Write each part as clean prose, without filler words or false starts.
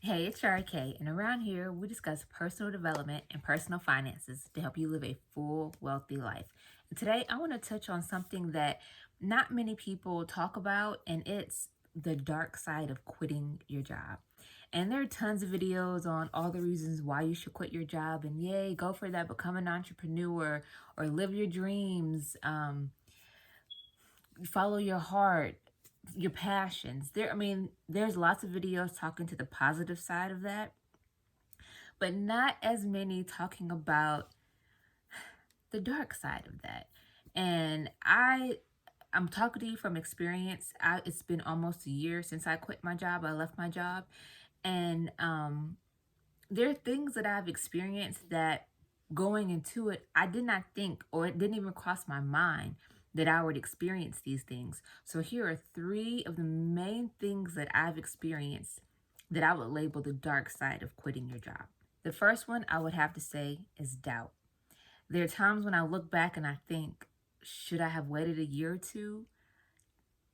Hey, it's Shari, and around here we discuss personal development and personal finances to help you live a full, wealthy life. And today I want to touch on something that not many people talk about, and it's the dark side of quitting your job. And there are tons of videos on all the reasons why you should quit your job, and yay, go for that, become an entrepreneur or live your dreams, follow your heart, your passions. There's lots of videos talking to the positive side of that, but not as many talking about the dark side of that. And I'm talking to you from experience. It's been almost a year since I quit my job. I left my job, and there are things that I've experienced that going into it, I did not think, or it didn't even cross my mind that I would experience these things. So here are three of the main things that I've experienced that I would label the dark side of quitting your job. The first one I would have to say is doubt. There are times when I look back and I think, should I have waited a year or two?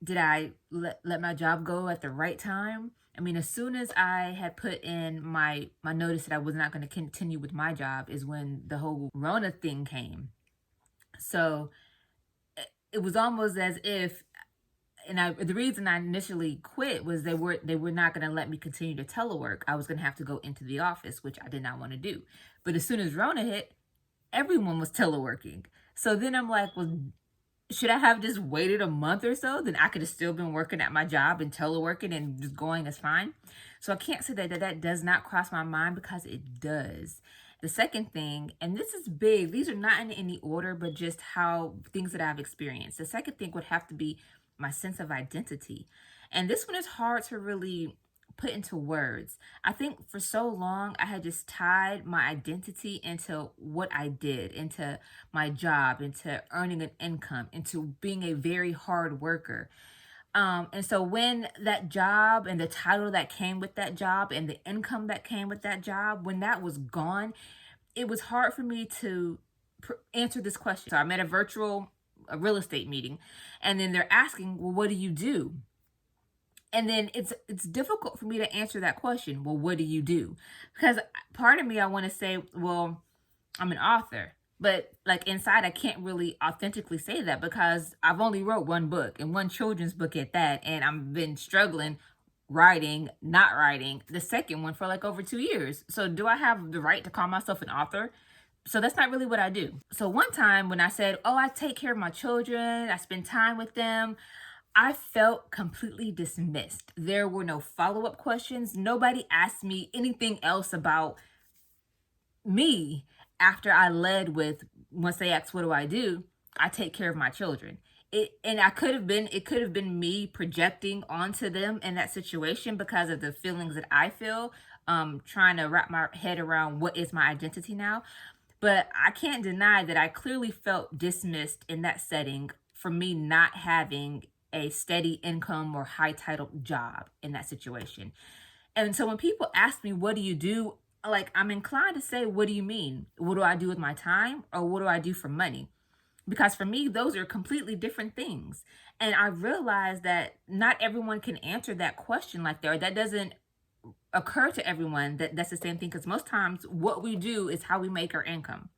Did I let my job go at the right time? I mean, as soon as I had put in my notice that I was not going to continue with my job is when the whole Rona thing came. So it was almost as if, the reason I initially quit was they were not going to let me continue to telework. I was going to have to go into the office, which I did not want to do. But as soon as Rona hit, everyone was teleworking. So then I'm like, well, should I have just waited a month or so? Then I could have still been working at my job and teleworking and just going as fine. So I can't say that does not cross my mind, because it does. The second thing, and this is big, these are not in any order, but just how things that I've experienced. The second thing would have to be my sense of identity. And this one is hard to really put into words. I think for so long I had just tied my identity into what I did, into my job, into earning an income, into being a very hard worker. And so when that job and the title that came with that job and the income that came with that job, when that was gone, it was hard for me to answer this question. So I'm at a real estate meeting, and then they're asking, well, what do you do? And then it's difficult for me to answer that question. Well, what do you do? Because part of me, I want to say, well, I'm an author, but like inside I can't really authentically say that, because I've only wrote one book, and one children's book at that, and I've been struggling not writing the second one for like over 2 years. So do I have the right to call myself an author? So that's not really what I do. So one time when I said, oh, I take care of my children, I spend time with them, I felt completely dismissed. There were no follow-up questions. Nobody asked me anything else about me after I led with, once they asked, what do I do? I take care of my children. It could have been me projecting onto them in that situation because of the feelings that I feel, trying to wrap my head around what is my identity now. But I can't deny that I clearly felt dismissed in that setting for me not having a steady income or high title job in that situation. And so when people ask me, what do you do? Like, I'm inclined to say, what do you mean? What do I do with my time? Or what do I do for money? Because for me, those are completely different things. And I realized that not everyone can answer that question like that, or that doesn't occur to everyone that that's the same thing. Because most times what we do is how we make our income.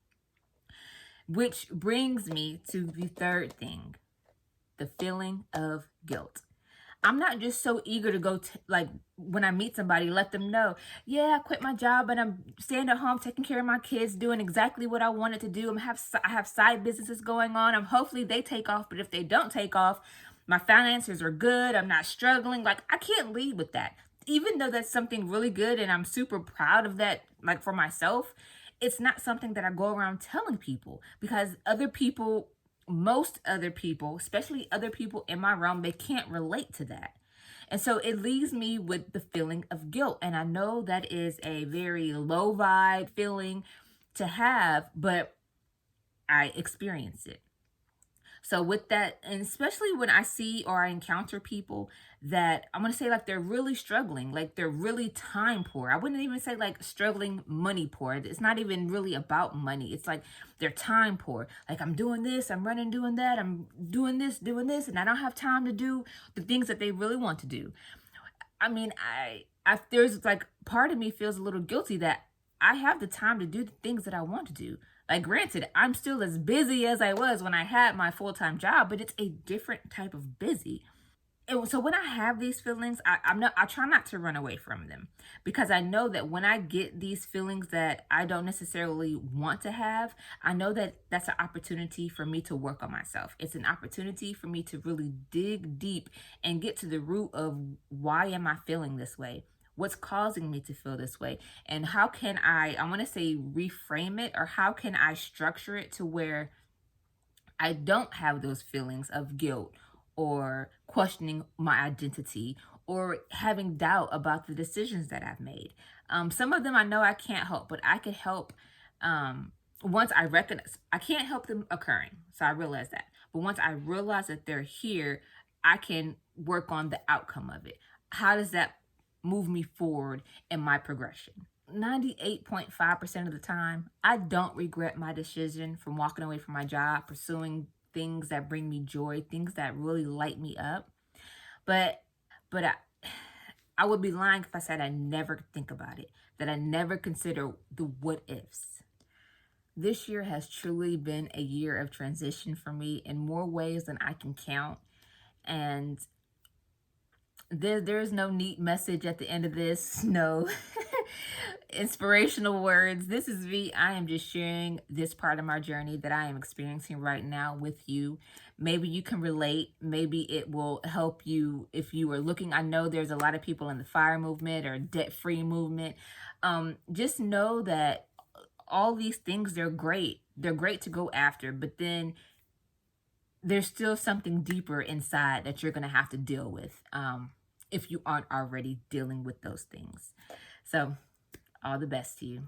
Which brings me to the third thing, the feeling of guilt. I'm not just so eager to go like when I meet somebody, let them know, yeah, I quit my job and I'm staying at home, taking care of my kids, doing exactly what I wanted to do. I have side businesses going on. Hopefully they take off, but if they don't take off, my finances are good. I'm not struggling. Like, I can't lead with that. Even though that's something really good and I'm super proud of that, like for myself, it's not something that I go around telling people, because most other people, especially other people in my realm, they can't relate to that. And so it leaves me with the feeling of guilt. And I know that is a very low vibe feeling to have, but I experience it. So with that, and especially when I see or I encounter people that I'm going to say like they're really struggling, like they're really time poor. I wouldn't even say like struggling money poor. It's not even really about money. It's like they're time poor. Like, I'm doing this, I'm running, doing that, I'm doing this, and I don't have time to do the things that they really want to do. I mean, there's like part of me feels a little guilty that I have the time to do the things that I want to do. Like, granted, I'm still as busy as I was when I had my full-time job, but it's a different type of busy. So when I have these feelings, I try not to run away from them, because I know that when I get these feelings that I don't necessarily want to have, I know that that's an opportunity for me to work on myself. It's an opportunity for me to really dig deep and get to the root of, why am I feeling this way? What's causing me to feel this way? And how can I want to say reframe it, or how can I structure it to where I don't have those feelings of guilt, or questioning my identity, or having doubt about the decisions that I've made. Some of them I know I can't help, but I can help, once I recognize I can't help them occurring. So I realize that. But once I realize that they're here, I can work on the outcome of it. How does that move me forward in my progression? 98.5% of the time, I don't regret my decision from walking away from my job, pursuing things that bring me joy, things that really light me up. But but I would be lying if I said I never think about it, that I never consider the what ifs. This year has truly been a year of transition for me in more ways than I can count. And there's no neat message at the end of this, no inspirational words. This is me. I am just sharing this part of my journey that I am experiencing right now with you. Maybe you can relate. Maybe it will help you if you are looking. I know there's a lot of people in the FIRE movement or debt-free movement. Just know that all these things, they're great. They're great to go after, but then there's still something deeper inside that you're going to have to deal with, if you aren't already dealing with those things. So all the best to you.